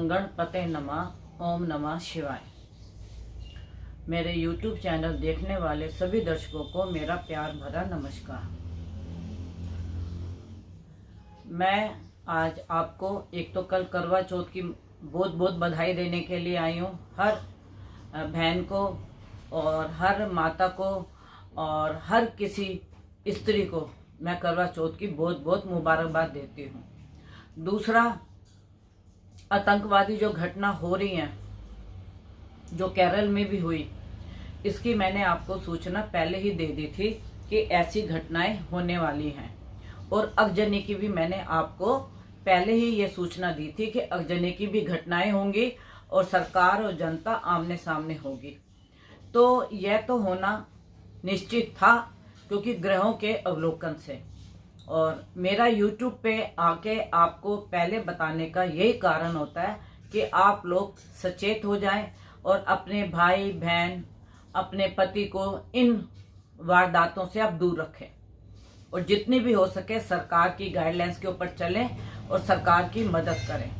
ओम गणपते नमः। ओम नमः शिवाय। मेरे YouTube चैनल देखने वाले सभी दर्शकों को मेरा प्यार भरा नमस्कार। मैं आज आपको एक तो कल करवा चौथ की बहुत बहुत बधाई देने के लिए आई हूँ। हर बहन को और हर माता को और हर किसी स्त्री को मैं करवा चौथ की बहुत बहुत मुबारकबाद देती हूँ। दूसरा, आतंकवादी जो घटना हो रही है, जो केरल में भी हुई, इसकी मैंने आपको सूचना पहले ही दे दी थी कि ऐसी घटनाएं होने वाली हैं। और अगजनी की भी मैंने आपको पहले ही ये सूचना दी थी कि अगजनी की भी घटनाएं होंगी और सरकार और जनता आमने सामने होगी। तो यह तो होना निश्चित था, क्योंकि ग्रहों के अवलोकन से। और मेरा YouTube पे आके आपको पहले बताने का यही कारण होता है कि आप लोग सचेत हो जाएं और अपने भाई बहन, अपने पति को इन वारदातों से आप दूर रखें और जितनी भी हो सके सरकार की गाइडलाइंस के ऊपर चलें और सरकार की मदद करें।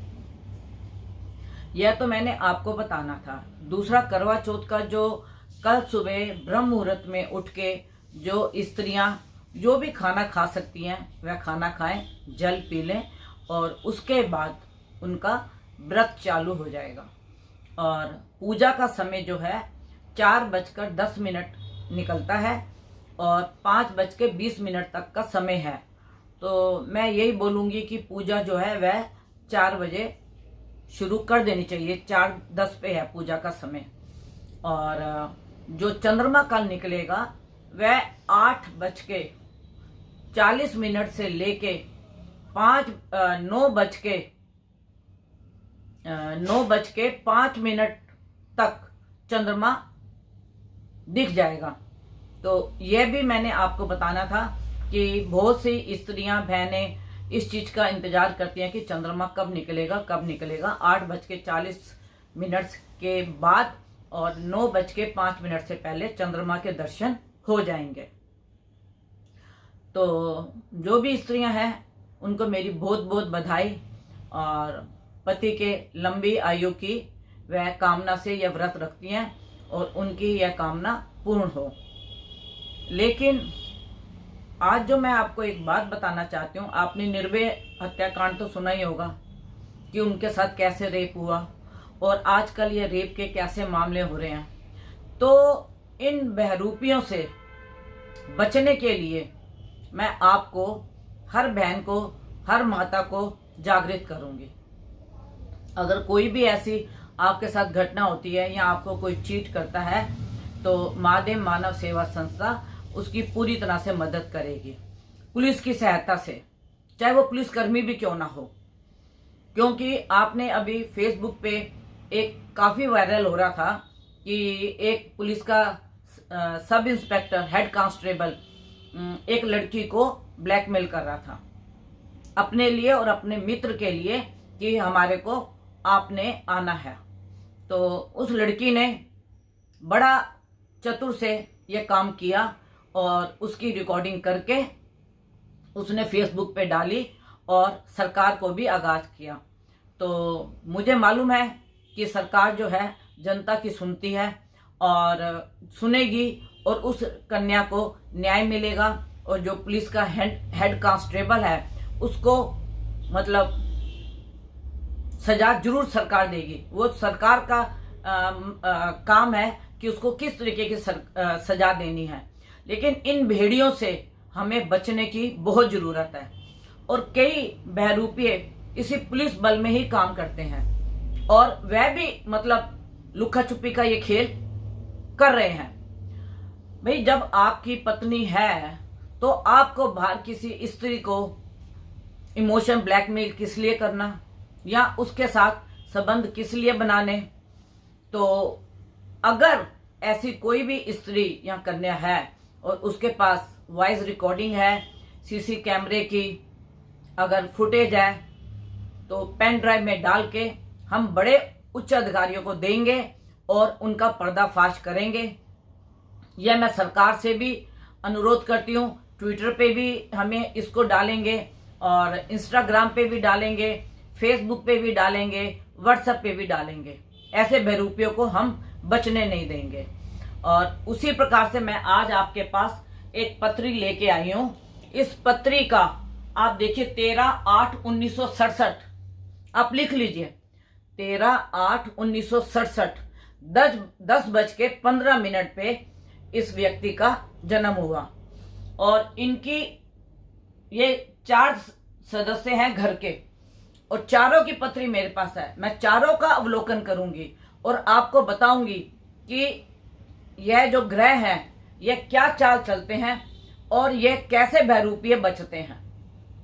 यह तो मैंने आपको बताना था। दूसरा, करवा चौथ का जो कल सुबह ब्रह्म मुहूर्त में उठ के जो स्त्रियां जो भी खाना खा सकती हैं वह खाना खाएं, जल पी लें और उसके बाद उनका व्रत चालू हो जाएगा। और पूजा का समय जो है 4:10 निकलता है और 5:20 तक का समय है। तो मैं यही बोलूँगी कि पूजा जो है वह 4 बजे शुरू कर देनी चाहिए। 4:10 पे है पूजा का समय। और जो चंद्रमा कल निकलेगा वह 8:40 से लेके 9:05 तक चंद्रमा दिख जाएगा। तो यह भी मैंने आपको बताना था कि बहुत सी स्त्रियां बहनें इस चीज का इंतजार करती हैं कि चंद्रमा कब निकलेगा 8:40 के बाद और 9:05 से पहले चंद्रमा के दर्शन हो जाएंगे। तो जो भी स्त्रियां हैं उनको मेरी बहुत बहुत बधाई और पति के लंबी आयु की वह कामना से यह व्रत रखती हैं और उनकी यह कामना पूर्ण हो। लेकिन आज जो मैं आपको एक बात बताना चाहती हूँ, आपने निर्भया हत्याकांड तो सुना ही होगा कि उनके साथ कैसे रेप हुआ और आजकल ये रेप के कैसे मामले हो रहे हैं। तो इन बहरूपियों से बचने के लिए मैं आपको, हर बहन को, हर माता को जागृत करूंगी। अगर कोई भी ऐसी आपके साथ घटना होती है या आपको कोई चीट करता है तो महादेव मानव सेवा संस्था उसकी पूरी तरह से मदद करेगी, पुलिस की सहायता से, चाहे वो पुलिसकर्मी भी क्यों ना हो। क्योंकि आपने अभी फेसबुक पे एक काफी वायरल हो रहा था कि एक पुलिस का सब इंस्पेक्टर, हेड कांस्टेबल एक लड़की को ब्लैकमेल कर रहा था अपने लिए और अपने मित्र के लिए कि हमारे को आपने आना है। तो उस लड़की ने बड़ा चतुर से यह काम किया और उसकी रिकॉर्डिंग करके उसने फेसबुक पे डाली और सरकार को भी आगाज किया। तो मुझे मालूम है कि सरकार जो है जनता की सुनती है और सुनेगी और उस कन्या को न्याय मिलेगा और जो पुलिस का हेड कांस्टेबल है उसको मतलब सजा जरूर सरकार देगी। वो सरकार का काम है कि उसको किस तरीके की सजा देनी है। लेकिन इन भेड़ियों से हमें बचने की बहुत जरूरत है और कई बहरूपिये इसी पुलिस बल में ही काम करते हैं और वह भी मतलब लुका छुपी का ये खेल कर रहे हैं। भाई, जब आपकी पत्नी है तो आपको बाहर किसी स्त्री को इमोशन ब्लैकमेल किस लिए करना या उसके साथ संबंध किस लिए बनाने। तो अगर ऐसी कोई भी स्त्री या कन्या है और उसके पास वॉइस रिकॉर्डिंग है, सीसी कैमरे की अगर फुटेज है, तो पेन ड्राइव में डाल के हम बड़े उच्च अधिकारियों को देंगे और उनका पर्दाफाश करेंगे। यह मैं सरकार से भी अनुरोध करती हूँ। ट्विटर पे भी हमें इसको डालेंगे और इंस्टाग्राम पे भी डालेंगे, फेसबुक पे भी डालेंगे, व्हाट्सएप पे भी डालेंगे। ऐसे बहरूपियों को हम बचने नहीं देंगे। और उसी प्रकार से मैं आज आपके पास एक पत्री लेके आई हूं। इस पत्री का आप देखिए 13/8/1967, आप लिख लीजिए 13/8/1967 10:15 पे इस व्यक्ति का जन्म हुआ। और इनकी ये 4 सदस्य हैं घर के, और चारों की पत्री मेरे पास है। मैं चारों का अवलोकन करूंगी और आपको बताऊंगी कि यह जो ग्रह हैं यह क्या चाल चलते हैं और यह कैसे बहरूपीय बचते हैं।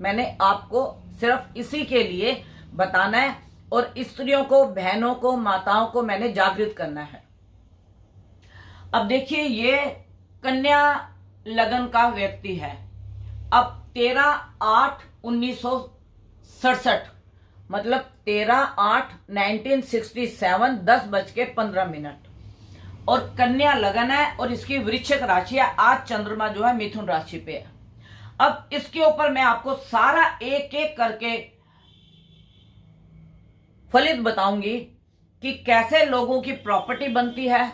मैंने आपको सिर्फ इसी के लिए बताना है, और स्त्रियों को, बहनों को, माताओं को मैंने जागृत करना है। अब देखिए, ये कन्या लगन का व्यक्ति है। अब 13/8/1967 मतलब 13/8/1967 10:15 और कन्या लगन है, और इसकी वृश्चिक राशि है। आज चंद्रमा जो है मिथुन राशि पे है। अब इसके ऊपर मैं आपको सारा एक एक करके फलित बताऊंगी कि कैसे लोगों की प्रॉपर्टी बनती है,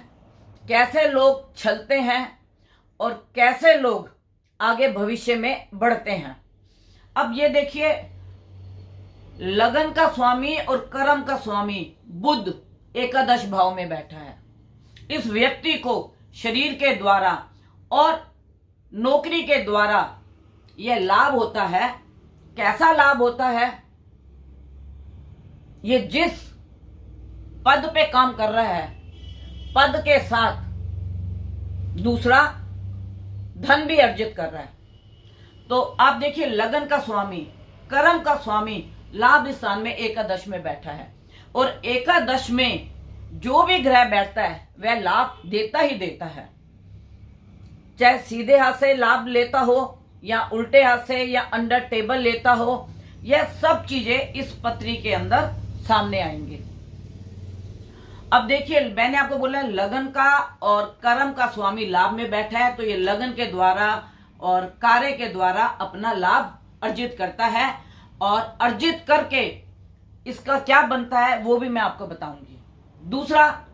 कैसे लोग छलते हैं और कैसे लोग आगे भविष्य में बढ़ते हैं। अब ये देखिए, लगन का स्वामी और कर्म का स्वामी बुध एकादश भाव में बैठा है। इस व्यक्ति को शरीर के द्वारा और नौकरी के द्वारा यह लाभ होता है। कैसा लाभ होता है? ये जिस पद पे काम कर रहा है, पद के साथ दूसरा धन भी अर्जित कर रहा है। तो आप देखिए, लगन का स्वामी, कर्म का स्वामी लाभ स्थान में एकादश में बैठा है, और एकादश में जो भी ग्रह बैठता है वह लाभ देता ही देता है। चाहे सीधे हाथ से लाभ लेता हो या उल्टे हाथ से या अंडर टेबल लेता हो, यह सब चीजें इस पत्री के अंदर सामने आएंगे। अब देखिए, मैंने आपको बोला लगन का और कर्म का स्वामी लाभ में बैठा है, तो ये लगन के द्वारा और कार्य के द्वारा अपना लाभ अर्जित करता है, और अर्जित करके इसका क्या बनता है वो भी मैं आपको बताऊंगी। दूसरा,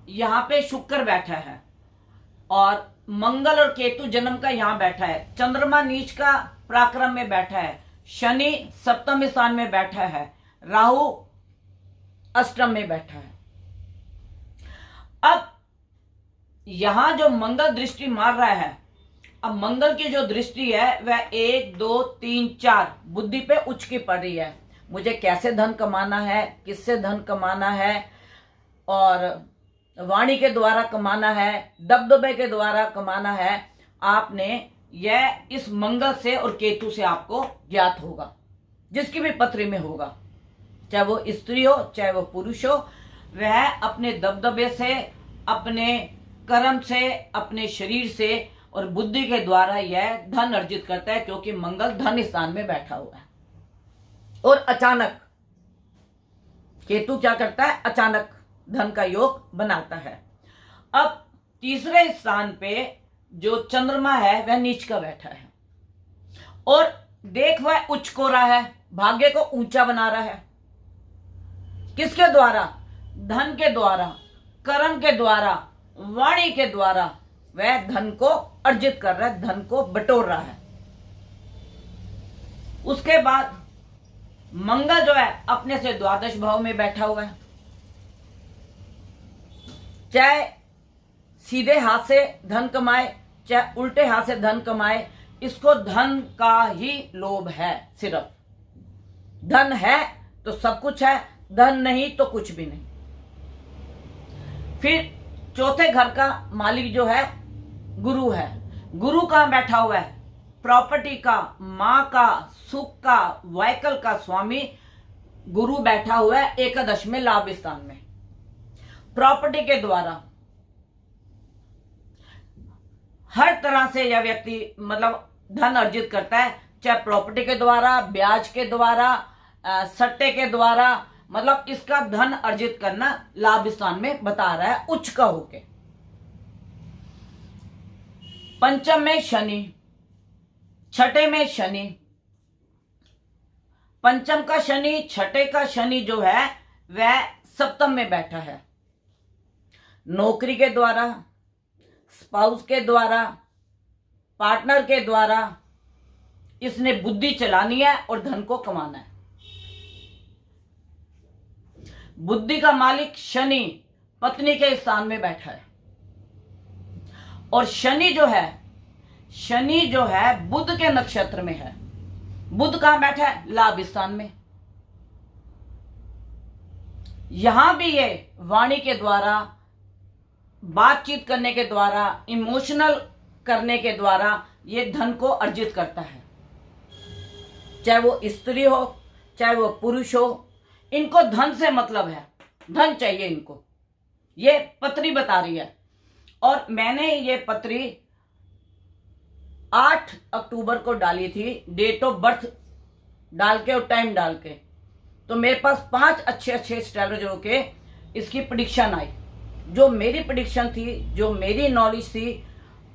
यहां पे शुक्र बैठा है, और मंगल और केतु जन्म का यहां बैठा है। चंद्रमा नीच का पराक्रम में बैठा है, शनि सप्तम स्थान में बैठा है, राहु अष्टम में बैठा है। अब यहां जो मंगल दृष्टि मार रहा है, अब मंगल की जो दृष्टि है वह 1 2 3 4 बुद्धि पे उच्च की पड़ रही है। मुझे कैसे धन कमाना है, किससे धन कमाना है, और वाणी के द्वारा कमाना है, दबदबे के द्वारा कमाना है। आपने यह इस मंगल से और केतु से आपको ज्ञात होगा, जिसकी भी पत्री में होगा, चाहे वो स्त्री हो चाहे वो पुरुष हो। वह अपने दबदबे से, अपने कर्म से, अपने शरीर से और बुद्धि के द्वारा यह धन अर्जित करता है, क्योंकि मंगल धन स्थान में बैठा हुआ है। और अचानक केतु क्या करता है? अचानक धन का योग बनाता है। अब तीसरे स्थान पे जो चंद्रमा है वह नीच का बैठा है, और देख वह उच्च को रहा है, भाग्य को ऊंचा बना रहा है। किसके द्वारा? धन के द्वारा, कर्म के द्वारा, वाणी के द्वारा वह धन को अर्जित कर रहा है, धन को बटोर रहा है। उसके बाद मंगल जो है अपने से द्वादश भाव में बैठा हुआ है। चाहे सीधे हाथ से धन कमाए चाहे उल्टे हाथ से धन कमाए, इसको धन का ही लोभ है। सिर्फ धन है तो सब कुछ है, धन नहीं तो कुछ भी नहीं। फिर चौथे घर का मालिक जो है गुरु है। गुरु कहां बैठा हुआ है? प्रॉपर्टी का, मां का, सुख का, व्हीकल का स्वामी गुरु बैठा हुआ है एकादश में लाभ स्थान में। प्रॉपर्टी के द्वारा हर तरह से यह व्यक्ति मतलब धन अर्जित करता है, चाहे प्रॉपर्टी के द्वारा, ब्याज के द्वारा, सट्टे के द्वारा, मतलब इसका धन अर्जित करना लाभ स्थान में बता रहा है उच्च का होके। पंचम में शनि, छठे में शनि। पंचम का शनि, छठे का शनि जो है वह सप्तम में बैठा है। नौकरी के द्वारा, स्पाउस के द्वारा, पार्टनर के द्वारा इसने बुद्धि चलानी है और धन को कमाना है। बुद्धि का मालिक शनि पत्नी के स्थान में बैठा है और शनि जो है बुध के नक्षत्र में है। बुध कहां बैठा है? लाभ स्थान में। यहां भी ये वाणी के द्वारा, बातचीत करने के द्वारा, इमोशनल करने के द्वारा ये धन को अर्जित करता है। चाहे वो स्त्री हो, चाहे वो पुरुष हो, इनको धन से मतलब है, धन चाहिए इनको। ये पत्री बता रही है और मैंने ये पत्री 8 अक्टूबर को डाली थी, डेट ऑफ बर्थ डाल के और टाइम डाल के। तो मेरे पास 5 अच्छे एस्ट्रोलॉजरों के इसकी प्रेडिक्शन आई। जो मेरी प्रेडिक्शन थी, जो मेरी नॉलेज थी,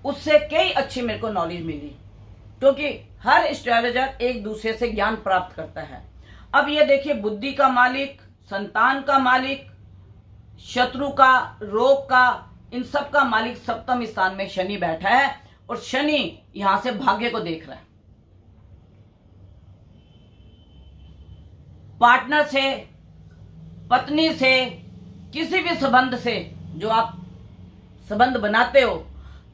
उससे कई अच्छी मेरे को नॉलेज मिली, क्योंकि हर एस्ट्रोलॉजर एक दूसरे से ज्ञान प्राप्त करता है। अब ये देखिए, बुद्धि का मालिक, संतान का मालिक, शत्रु का, रोग का, इन सब का मालिक सप्तम स्थान में शनि बैठा है और शनि यहां से भाग्य को देख रहा है। पार्टनर से, पत्नी से, किसी भी संबंध से जो आप संबंध बनाते हो,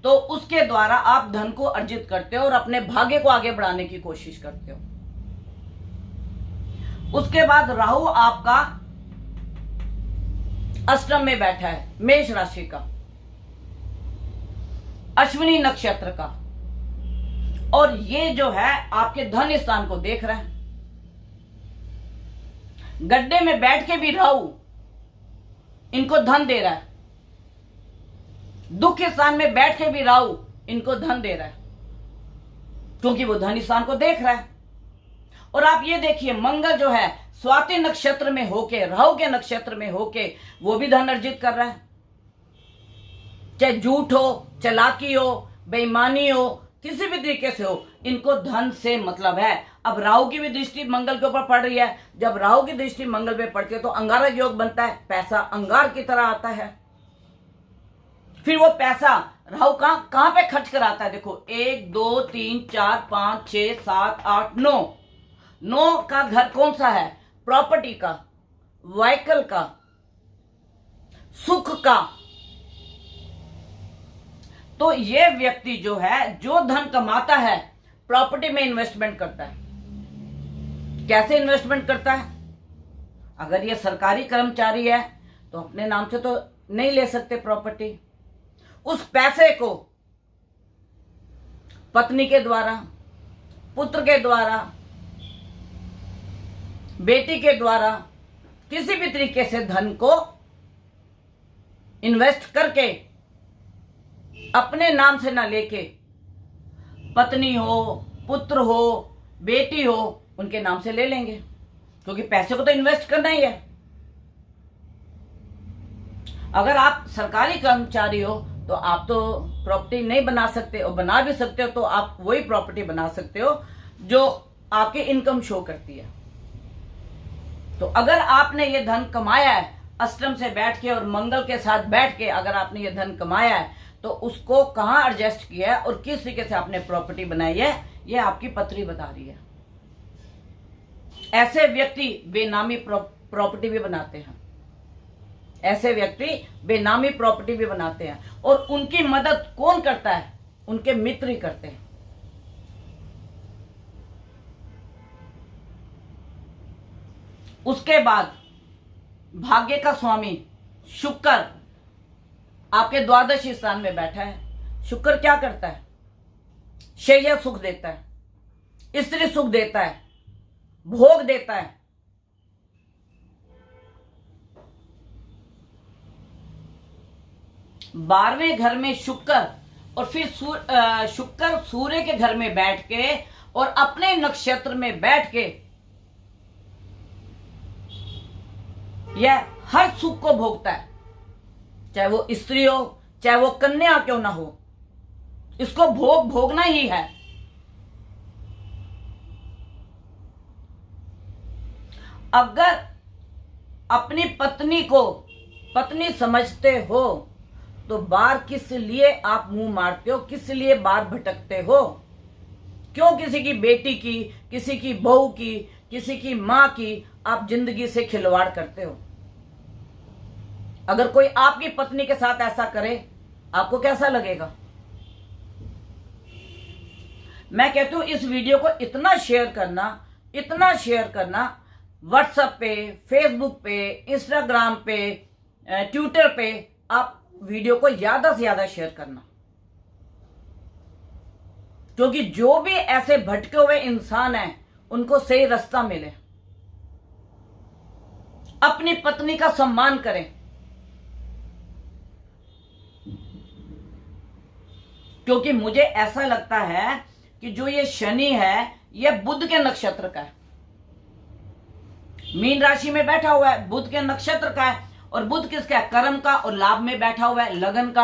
तो उसके द्वारा आप धन को अर्जित करते हो और अपने भाग्य को आगे बढ़ाने की कोशिश करते हो। उसके बाद राहु आपका अष्टम में बैठा है, मेष राशि का, अश्विनी नक्षत्र का, और ये जो है आपके धन स्थान को देख रहा है। गड्ढे में बैठ के भी राहु इनको धन दे रहा है। दुख के स्थान में बैठ के भी राहु इनको धन दे रहा है, क्योंकि वो धन स्थान को देख रहा है। और आप ये देखिए, मंगल जो है स्वाति नक्षत्र में होके, राहु के नक्षत्र में होके, वो भी धन अर्जित कर रहा है। चाहे झूठ हो, चालाकी हो, बेईमानी हो, किसी भी तरीके से हो, इनको धन से मतलब है। अब राहु की भी दृष्टि मंगल के ऊपर पड़ रही है। जब राहु की दृष्टि मंगल पे पड़ती है तो अंगारक योग बनता है, पैसा अंगार की तरह आता है। फिर वो पैसा राहु कहां पे खर्च कराता है? देखो, 1 2 3 4 5 6 7 8 9 का घर कौन सा है? प्रॉपर्टी का, व्हीकल का, सुख का। तो ये व्यक्ति जो है, जो धन कमाता है, प्रॉपर्टी में इन्वेस्टमेंट करता है। कैसे इन्वेस्टमेंट करता है? अगर ये सरकारी कर्मचारी है तो अपने नाम से तो नहीं ले सकते प्रॉपर्टी। उस पैसे को पत्नी के द्वारा, पुत्र के द्वारा, बेटी के द्वारा, किसी भी तरीके से धन को इन्वेस्ट करके अपने नाम से ना लेके, पत्नी हो, पुत्र हो, बेटी हो, उनके नाम से ले लेंगे, क्योंकि पैसे को तो इन्वेस्ट करना ही है। अगर आप सरकारी कर्मचारी हो तो आप तो प्रॉपर्टी नहीं बना सकते, और बना भी सकते हो तो आप वही प्रॉपर्टी बना सकते हो जो आपकी इनकम शो करती है। तो अगर आपने ये धन कमाया है अष्टम से बैठ के और मंगल के साथ बैठ के, अगर आपने ये धन कमाया है तो उसको कहां एडजस्ट किया है और किस तरीके से आपने प्रॉपर्टी बनाई है, ये आपकी पत्री बता रही है। ऐसे व्यक्ति बेनामी प्रॉपर्टी भी बनाते हैं, ऐसे व्यक्ति बेनामी प्रॉपर्टी भी बनाते हैं, और उनकी मदद कौन करता है? उनके मित्र ही करते हैं। उसके बाद भाग्य का स्वामी शुक्र आपके द्वादश स्थान में बैठा है। शुक्र क्या करता है? शैया सुख देता है, स्त्री सुख देता है, भोग देता है। बारहवें घर में शुक्र, और फिर शुक्र सूर्य के घर में बैठ के और अपने नक्षत्र में बैठ के यह हर सुख को भोगता है, चाहे वो स्त्री हो, चाहे वो कन्या क्यों ना हो, इसको भोगना ही है। अगर अपनी पत्नी को पत्नी समझते हो तो बार किस लिए आप मुंह मारते हो, किस लिए बार भटकते हो? क्यों किसी की बेटी की, किसी की बहू की, किसी की मां की आप जिंदगी से खिलवाड़ करते हो? अगर कोई आपकी पत्नी के साथ ऐसा करे आपको कैसा लगेगा? मैं कहती हूं इस वीडियो को इतना शेयर करना व्हाट्सएप पे, फेसबुक पे, इंस्टाग्राम पे, ट्विटर पे आप वीडियो को ज्यादा से ज्यादा शेयर करना, क्योंकि जो भी ऐसे भटके हुए इंसान हैं उनको सही रास्ता मिले। अपनी पत्नी का सम्मान करें, क्योंकि मुझे ऐसा लगता है कि जो ये शनि है ये बुध के नक्षत्र का है, मीन राशि में बैठा हुआ है, बुध के नक्षत्र का है। और बुध किसका है? कर्म का, और लाभ में बैठा हुआ है, लगन का।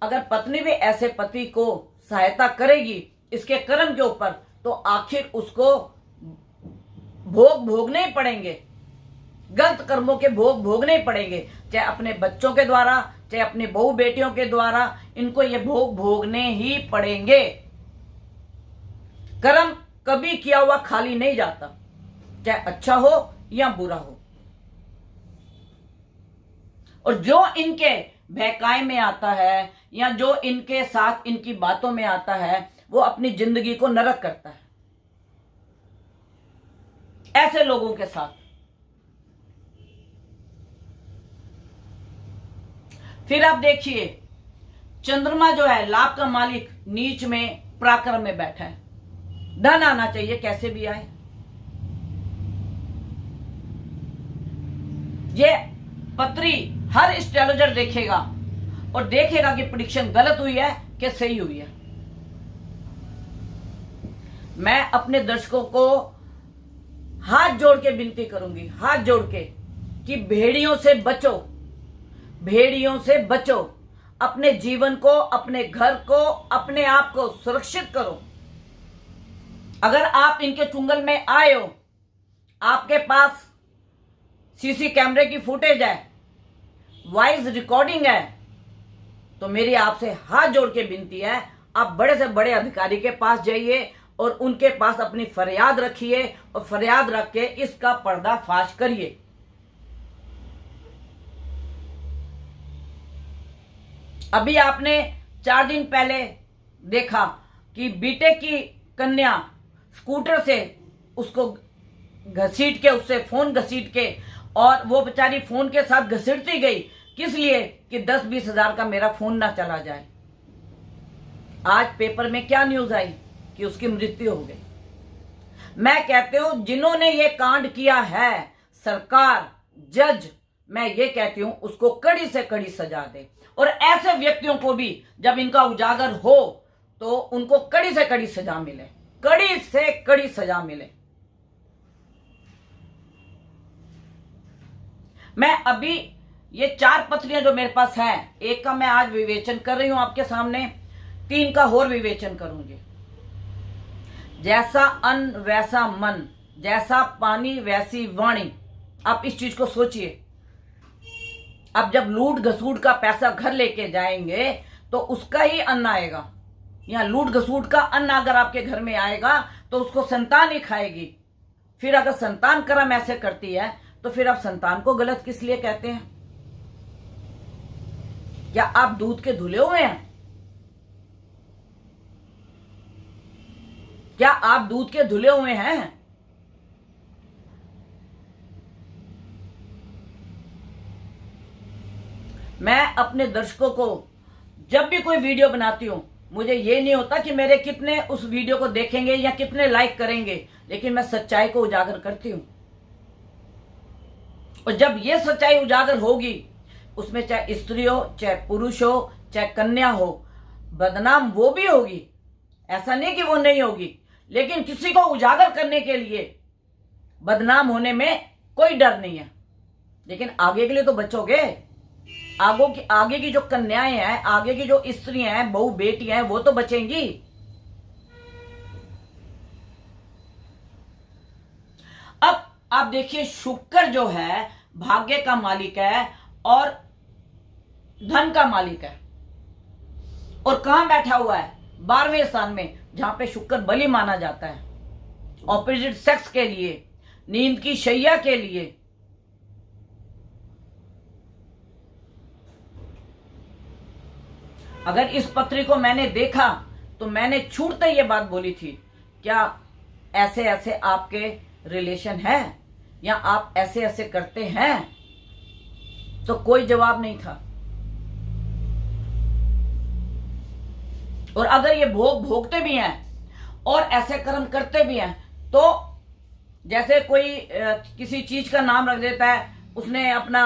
अगर पत्नी भी ऐसे पति को सहायता करेगी इसके कर्म के ऊपर, तो आखिर उसको भोग भोगने ही पड़ेंगे, गलत कर्मों के भोग भोगने ही पड़ेंगे, चाहे अपने बच्चों के द्वारा, चाहे अपनी बहू बेटियों के द्वारा, इनको ये भोग भोगने ही पड़ेंगे। कर्म कभी किया हुआ खाली नहीं जाता, चाहे अच्छा हो या बुरा हो। और जो इनके बहकाए में आता है या जो इनके साथ इनकी बातों में आता है वो अपनी जिंदगी को नरक करता है। ऐसे लोगों के साथ फिर आप देखिए, चंद्रमा जो है लाभ का मालिक नीच में पराक्रम में बैठा है। धन आना चाहिए कैसे भी आए। ये पत्री हर एस्ट्रोलॉजर देखेगा और देखेगा कि प्रेडिक्शन गलत हुई है कि सही हुई है। मैं अपने दर्शकों को हाथ जोड़ के विनती करूंगी, हाथ जोड़ के, कि भेड़ियों से बचो, भेड़ियों से बचो। अपने जीवन को, अपने घर को, अपने आप को सुरक्षित करो। अगर आप इनके चुंगल में आए हो, आपके पास सीसी कैमरे की फुटेज है, वॉइस रिकॉर्डिंग है, तो मेरी आपसे हाथ जोड़ के विनती है, आप बड़े से बड़े अधिकारी के पास जाइए और उनके पास अपनी फरियाद रखिए और फरियाद रख के इसका पर्दाफाश करिए। अभी आपने 4 दिन पहले देखा कि बीटेक की कन्या स्कूटर से उसको घसीट के, उससे फोन घसीट के, और वो बेचारी फोन के साथ घसीटती गई। किस लिए? कि 10-20 हजार का मेरा फोन ना चला जाए। आज पेपर में क्या न्यूज आई कि उसकी मृत्यु हो गई। मैं कहती हूं जिन्होंने ये कांड किया है, सरकार, जज, मैं ये कहती हूं उसको कड़ी से कड़ी सजा दे। और ऐसे व्यक्तियों को भी जब इनका उजागर हो तो उनको कड़ी से कड़ी सजा मिले, कड़ी से कड़ी सजा मिले। मैं अभी ये 4 पत्रियां जो मेरे पास हैं, एक का मैं आज विवेचन कर रही हूं आपके सामने, 3 का और विवेचन करूंगी। जैसा अन्न वैसा मन, जैसा पानी वैसी वाणी। आप इस चीज को सोचिए। अब जब लूट घसूट का पैसा घर लेके जाएंगे तो उसका ही अन्न आएगा। या लूट घसूट का अन्न अगर आपके घर में आएगा तो उसको संतान ही खाएगी। फिर अगर संतान कर्म ऐसे करती है तो फिर आप संतान को गलत किस लिए कहते हैं? क्या आप दूध के धुले हुए हैं? क्या आप दूध के धुले हुए हैं? मैं अपने दर्शकों को जब भी कोई वीडियो बनाती हूं, मुझे ये नहीं होता कि मेरे कितने उस वीडियो को देखेंगे या कितने लाइक करेंगे, लेकिन मैं सच्चाई को उजागर करती हूं। और जब ये सच्चाई उजागर होगी, उसमें चाहे स्त्री हो, चाहे पुरुष हो, चाहे कन्या हो, बदनाम वो भी होगी, ऐसा नहीं कि वो नहीं होगी, लेकिन किसी को उजागर करने के लिए बदनाम होने में कोई डर नहीं है। लेकिन आगे के लिए तो बचोगे। आगे की जो कन्याएं हैं, आगे की जो स्त्रियां हैं, बहू बेटियां हैं, वो तो बचेंगी। अब आप देखिए, शुक्र जो है भाग्य का मालिक है और धन का मालिक है। और कहां बैठा हुआ है? 12वें स्थान में, जहां पे शुक्र बलि माना जाता है ऑपोजिट सेक्स के लिए, नींद की शैया के लिए। अगर इस पत्री को मैंने देखा तो मैंने छूटते ये बात बोली थी, क्या ऐसे ऐसे आपके रिलेशन है या आप ऐसे ऐसे करते हैं? तो कोई जवाब नहीं था। और अगर ये भोगते भी हैं और ऐसे कर्म करते भी हैं, तो जैसे कोई किसी चीज का नाम रख देता है, उसने अपना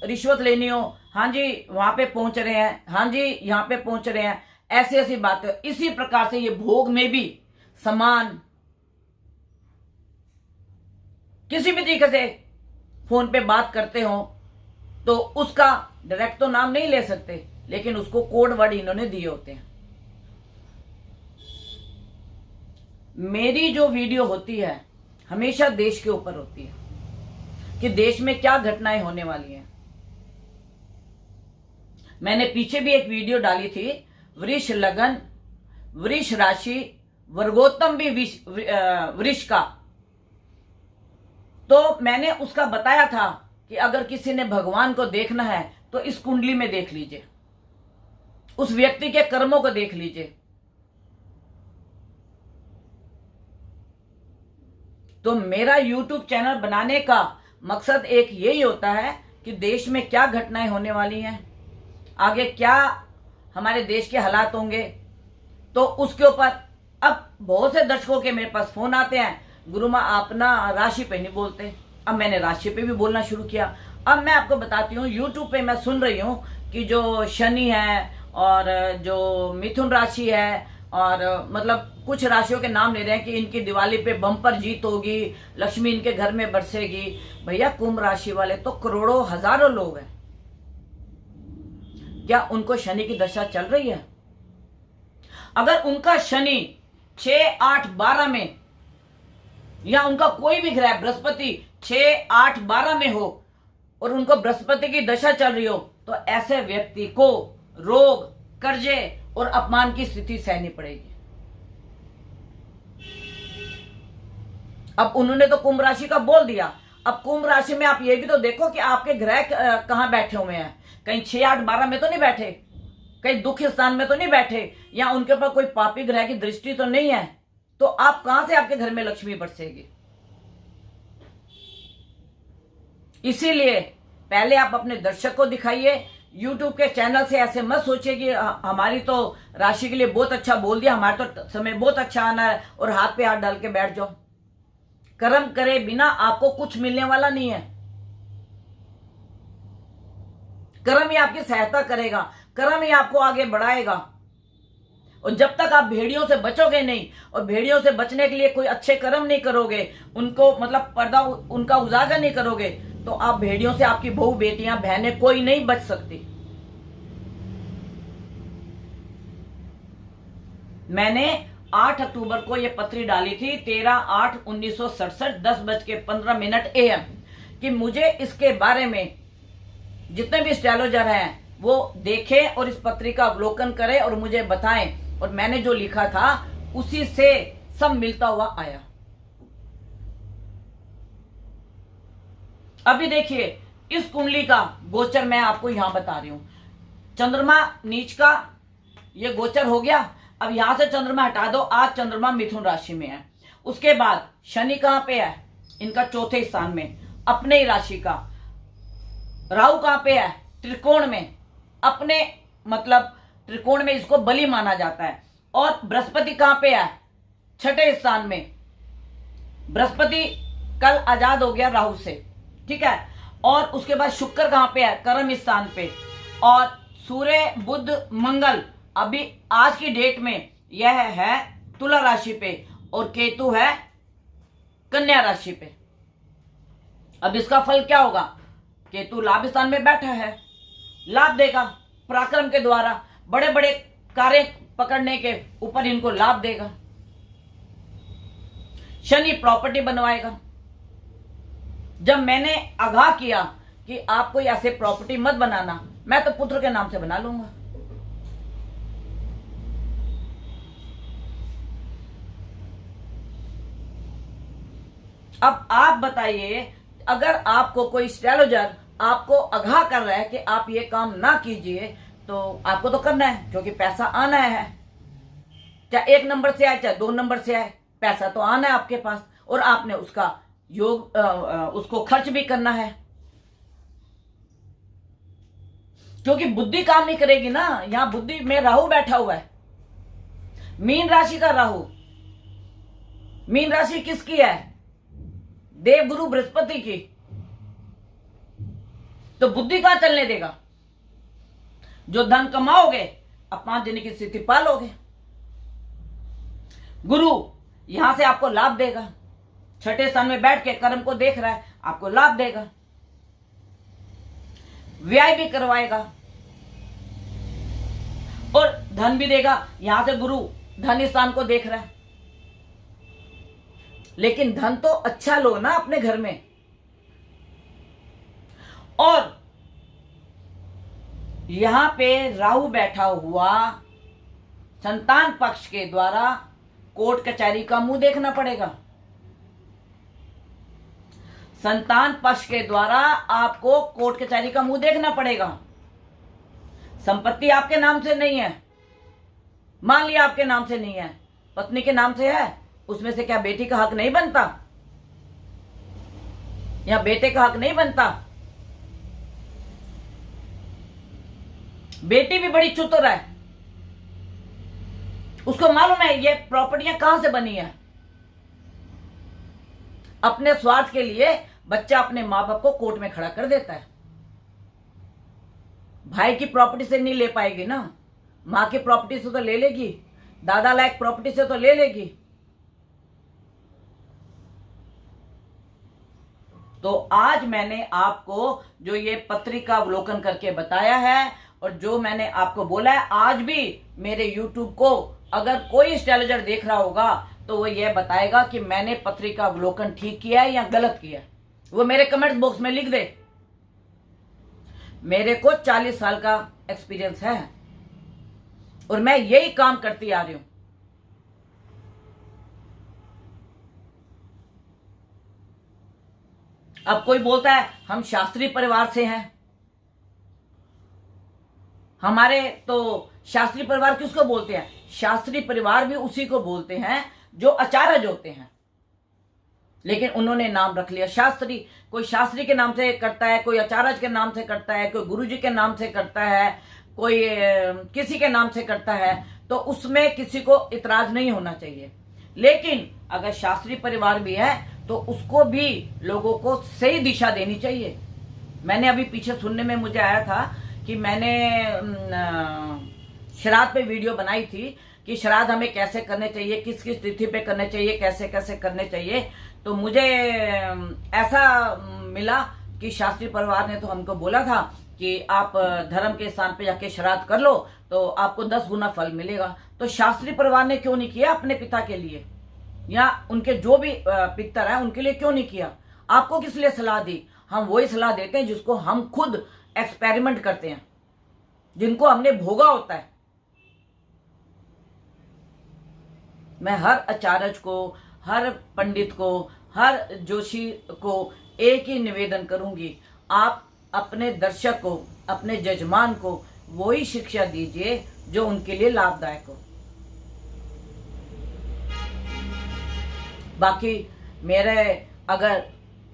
रिश्वत लेनी हो, हाँ जी वहां पे पहुंच रहे हैं, हाँ जी यहां पे पहुंच रहे हैं, ऐसी ऐसी बातें। इसी प्रकार से ये भोग में भी समान किसी भी तरीके से फोन पे बात करते हो तो उसका डायरेक्ट तो नाम नहीं ले सकते, लेकिन उसको कोड वर्ड इन्होंने दिए होते हैं। मेरी जो वीडियो होती है हमेशा देश के ऊपर होती है कि देश में क्या घटनाएं होने वाली हैं। मैंने पीछे भी एक वीडियो डाली थी, वृष लगन, वृष राशि, वर्गोत्तम भी वृष का। तो मैंने उसका बताया था कि अगर किसी ने भगवान को देखना है तो इस कुंडली में देख लीजिए, उस व्यक्ति के कर्मों को देख लीजिए। तो मेरा YouTube चैनल बनाने का मकसद एक यही होता है कि देश में क्या घटनाएं होने वाली हैं, आगे क्या हमारे देश के हालात होंगे। तो उसके ऊपर अब बहुत से दर्शकों के मेरे पास फोन आते हैं, गुरु माँ आप ना राशि पे नहीं बोलते। अब मैंने राशि पे भी बोलना शुरू किया। अब मैं आपको बताती हूँ, YouTube पे मैं सुन रही हूँ कि जो शनि है और जो मिथुन राशि है और मतलब कुछ राशियों के नाम ले रहे हैं कि इनकी दिवाली पे बम्पर जीत होगी, लक्ष्मी इनके घर में बरसेगी। भैया कुंभ राशि वाले तो करोड़ों हजारों लोग हैं, क्या उनको शनि की दशा चल रही है? अगर उनका शनि 6, 8, 12 में या उनका कोई भी ग्रह बृहस्पति 6, 8, 12 में हो और उनको बृहस्पति की दशा चल रही हो, तो ऐसे व्यक्ति को रोग, कर्जे और अपमान की स्थिति सहनी पड़ेगी। अब उन्होंने तो कुंभ राशि का बोल दिया। अब कुंभ राशि में आप ये भी तो देखो कि आपके ग्रह कहां बैठे हुए हैं। कहीं 6, 8, 12 में तो नहीं बैठे, कहीं दुख स्थान में तो नहीं बैठे, या उनके ऊपर कोई पापी ग्रह की दृष्टि तो नहीं है। तो आप कहां से आपके घर में लक्ष्मी बरसेगी? इसीलिए पहले आप अपने दर्शक को दिखाइए। YouTube के चैनल से ऐसे मत सोचिए कि हमारी तो राशि के लिए बहुत अच्छा बोल दिया, हमारा तो समय बहुत अच्छा आना है और हाथ पे हाथ डाल के बैठ जाओ। कर्म करे बिना आपको कुछ मिलने वाला नहीं है। कर्म ही आपकी सहायता करेगा, कर्म ही आपको आगे बढ़ाएगा। और जब तक आप भेड़ियों से बचोगे नहीं और भेड़ियों से बचने के लिए कोई अच्छे कर्म नहीं करोगे, उनको मतलब पर्दा उनका उजागर नहीं करोगे, तो आप भेड़ियों से आपकी बहू, बेटियां, बहनें कोई नहीं बच सकती। मैंने 8 अक्टूबर को यह पत्री डाली थी, 13/8/1967 10:15 AM कि मुझे इसके बारे में जितने भी एस्ट्रोलॉजर हैं वो देखें और इस पत्री का अवलोकन करें और मुझे बताएं। और मैंने जो लिखा था उसी से सब मिलता हुआ आया। अभी देखिए इस कुंडली का गोचर मैं आपको यहां बता रही हूं। चंद्रमा नीच का ये गोचर हो गया। अब यहां से चंद्रमा हटा दो, आज चंद्रमा मिथुन राशि में है। उसके बाद शनि कहां पे है? इनका चौथे स्थान में, अपने ही राशि का। राहु कहां पे है? त्रिकोण में, अपने मतलब त्रिकोण में, इसको बलि माना जाता है। और बृहस्पति कहां पे है? छठे स्थान में। बृहस्पति कल आजाद हो गया राहु से, ठीक है। और उसके बाद शुक्र कहां पे है? कर्म स्थान पे। और सूर्य, बुध, मंगल अभी आज की डेट में यह है तुला राशि पे और केतु है कन्या राशि पे। अब इसका फल क्या होगा? केतु लाभ स्थान में बैठा है, लाभ देगा पराक्रम के द्वारा, बड़े बड़े कार्य पकड़ने के ऊपर इनको लाभ देगा। शनि प्रॉपर्टी बनवाएगा। जब मैंने आगाह किया कि आप कोई ऐसे प्रॉपर्टी मत बनाना, मैं तो पुत्र के नाम से बना लूंगा। अब आप बताइए, अगर आपको कोई एस्ट्रोलॉजर आपको आगाह कर रहा है कि आप ये काम ना कीजिए, तो आपको तो करना है, क्योंकि पैसा आना है। चाहे 1 नंबर से आए चाहे 2 नंबर से आए, पैसा तो आना है आपके पास, और आपने उसका योग उसको खर्च भी करना है। क्योंकि बुद्धि काम नहीं करेगी ना। यहां बुद्धि में राहु बैठा हुआ है, मीन राशि का राहु। मीन राशि किसकी है? देवगुरु बृहस्पति की। तो बुद्धि कहां चलने देगा? जो धन कमाओगे अब 5 दिन की स्थिति पालोगे। गुरु यहां से आपको लाभ देगा, 6ठे स्थान में बैठ के कर्म को देख रहा है, आपको लाभ देगा, व्यय भी करवाएगा और धन भी देगा। यहां से गुरु धन स्थान को देख रहा है। लेकिन धन तो अच्छा लो ना अपने घर में। और यहां पे राहु बैठा हुआ, संतान पक्ष के द्वारा कोर्ट कचहरी का मुंह देखना पड़ेगा। संतान पक्ष के द्वारा आपको कोर्ट कचहरी का मुंह देखना पड़ेगा। संपत्ति आपके नाम से नहीं है, मान लिया आपके नाम से नहीं है, पत्नी के नाम से है, उसमें से क्या बेटी का हक नहीं बनता या बेटे का हक नहीं बनता? बेटी भी बड़ी चतुर है, उसको मालूम है ये प्रॉपर्टियां कहां से बनी है। अपने स्वार्थ के लिए बच्चा अपने मां बाप को कोर्ट में खड़ा कर देता है। भाई की प्रॉपर्टी से नहीं ले पाएगी ना, मां की प्रॉपर्टी से तो ले लेगी, दादा लायक प्रॉपर्टी से तो ले लेगी। तो आज मैंने आपको जो ये पत्रिका अवलोकन करके बताया है और जो मैंने आपको बोला है, आज भी मेरे YouTube को अगर कोई एस्ट्रोलॉजर देख रहा होगा तो वो ये बताएगा कि मैंने पत्रिका अवलोकन ठीक किया है या गलत किया है। वो मेरे कमेंट बॉक्स में लिख दे। मेरे को 40 साल का एक्सपीरियंस है और मैं यही काम करती आ रही हूं। अब कोई बोलता है हम शास्त्रीय परिवार से हैं। हमारे तो शास्त्रीय परिवार किसको बोलते हैं? शास्त्रीय परिवार भी उसी को बोलते हैं जो आचार्य होते हैं, लेकिन उन्होंने नाम रख लिया शास्त्री। कोई शास्त्री के नाम से करता है, कोई आचार्य के नाम से करता है, कोई गुरुजी के नाम से करता है, कोई किसी के नाम से करता है। तो उसमें किसी को इतराज नहीं होना चाहिए। लेकिन अगर शास्त्रीय परिवार भी है तो उसको भी लोगों को सही दिशा देनी चाहिए। मैंने अभी पीछे सुनने में मुझे आया था कि मैंने श्राद्ध पे वीडियो बनाई थी कि श्राद्ध हमें कैसे करने चाहिए, किस किस तिथि पे करने चाहिए, कैसे कैसे करने चाहिए। तो मुझे ऐसा मिला कि शास्त्रीय परिवार ने तो हमको बोला था कि आप धर्म के स्थान पे जाके श्राद्ध कर लो तो आपको 10 गुना फल मिलेगा। तो शास्त्रीय परिवार ने क्यों नहीं किया अपने पिता के लिए, या उनके जो भी पितर है उनके लिए क्यों नहीं किया? आपको किस लिए सलाह दी? हम वही सलाह देते हैं जिसको हम खुद एक्सपेरिमेंट करते हैं, जिनको हमने भोगा होता है। मैं हर आचार्य को, हर पंडित को, हर जोशी को एक ही निवेदन करूंगी, आप अपने दर्शक को, अपने जजमान को वही शिक्षा दीजिए जो उनके लिए लाभदायक हो। बाकी मेरे अगर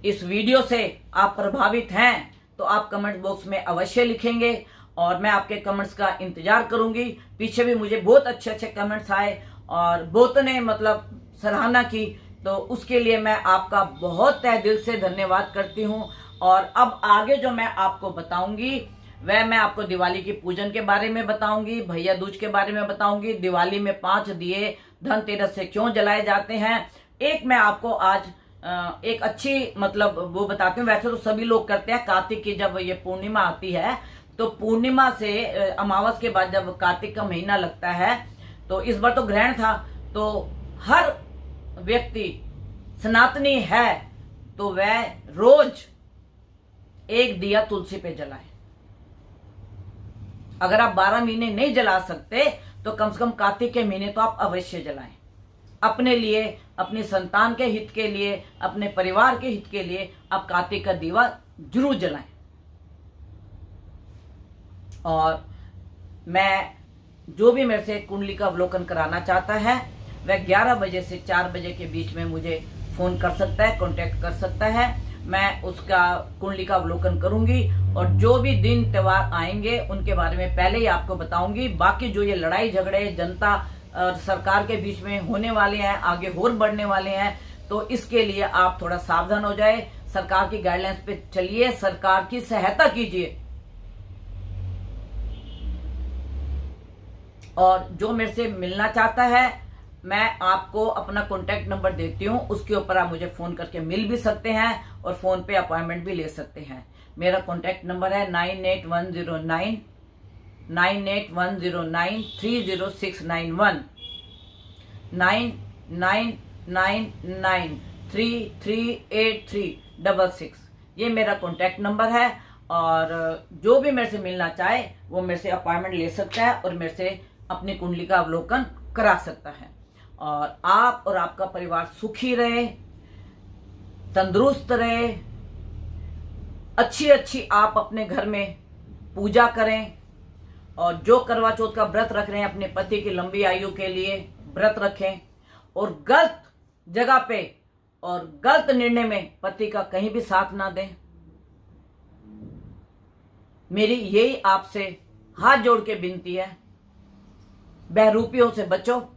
इस वीडियो से आप प्रभावित हैं तो आप कमेंट बॉक्स में अवश्य लिखेंगे और मैं आपके कमेंट्स का इंतजार करूंगी। पीछे भी मुझे बहुत अच्छे अच्छे कमेंट्स आए और बहुतों ने मतलब सराहना की, तो उसके लिए मैं आपका बहुत तहे दिल से धन्यवाद करती हूं। और अब आगे जो मैं आपको बताऊंगी वह मैं आपको दिवाली की पूजन के बारे में बताऊंगी, भैया दूज के बारे में बताऊंगी, दिवाली में 5 दिए धनतेरस से क्यों जलाए जाते हैं। एक मैं आपको आज एक अच्छी मतलब वो बताती हूँ। वैसे तो सभी लोग करते हैं, कार्तिक की जब ये पूर्णिमा आती है तो पूर्णिमा से अमावस के बाद जब कार्तिक का महीना लगता है, तो इस बार तो ग्रहण था, तो हर व्यक्ति सनातनी है तो वह रोज एक दिया तुलसी पे जलाएं। अगर आप 12 महीने नहीं जला सकते तो कम से कम कार्तिक के महीने तो आप अवश्य जलाएं। अपने लिए, अपनी संतान के हित के लिए, अपने परिवार के हित के लिए आप कार्तिक का दीवा जरूर जलाएं। और मैं जो भी मेरे से कुंडली का अवलोकन कराना चाहता है वह 11 बजे से 4 बजे के बीच में मुझे फोन कर सकता है, कांटेक्ट कर सकता है। मैं उसका कुंडली का अवलोकन करूंगी और जो भी दिन त्योहार आएंगे उनके बारे में पहले ही आपको बताऊंगी। बाकी जो ये लड़ाई झगड़े जनता और सरकार के बीच में होने वाले हैं, आगे और बढ़ने वाले हैं, तो इसके लिए आप थोड़ा सावधान हो जाए। सरकार की गाइडलाइंस पे चलिए, सरकार की सहायता कीजिए। और जो मेरे से मिलना चाहता है, मैं आपको अपना कॉन्टैक्ट नंबर देती हूँ, उसके ऊपर आप मुझे फोन करके मिल भी सकते हैं और फोन पे अपॉइंटमेंट भी ले सकते हैं। मेरा कॉन्टैक्ट नंबर है 9810930691 9999338366। ये मेरा कॉन्टैक्ट नंबर है और जो भी मेरे से मिलना चाहे वो मेरे से अपॉइंटमेंट ले सकता है और मेरे से अपनी कुंडली का अवलोकन करा सकता है। और आप और आपका परिवार सुखी रहे, तंदुरुस्त रहे, अच्छी आप अपने घर में पूजा करें। और जो करवा चौथ का व्रत रख रहे हैं अपने पति की लंबी आयु के लिए व्रत रखें और गलत जगह पे और गलत निर्णय में पति का कहीं भी साथ ना दें। मेरी यही आपसे हाथ जोड़ के विनती है, बहरूपियों से बचो।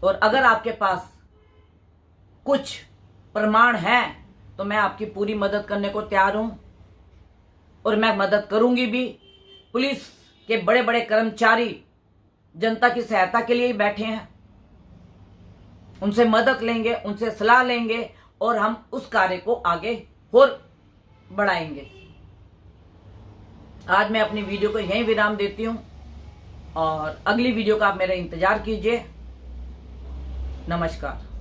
और अगर आपके पास कुछ प्रमाण है तो मैं आपकी पूरी मदद करने को तैयार हूं और मैं मदद करूंगी भी। पुलिस के बड़े बड़े कर्मचारी जनता की सहायता के लिए ही बैठे हैं, उनसे मदद लेंगे, उनसे सलाह लेंगे और हम उस कार्य को आगे और बढ़ाएंगे। आज मैं अपनी वीडियो को यहीं विराम देती हूं और अगली वीडियो का आप मेरा इंतजार कीजिए। नमस्कार।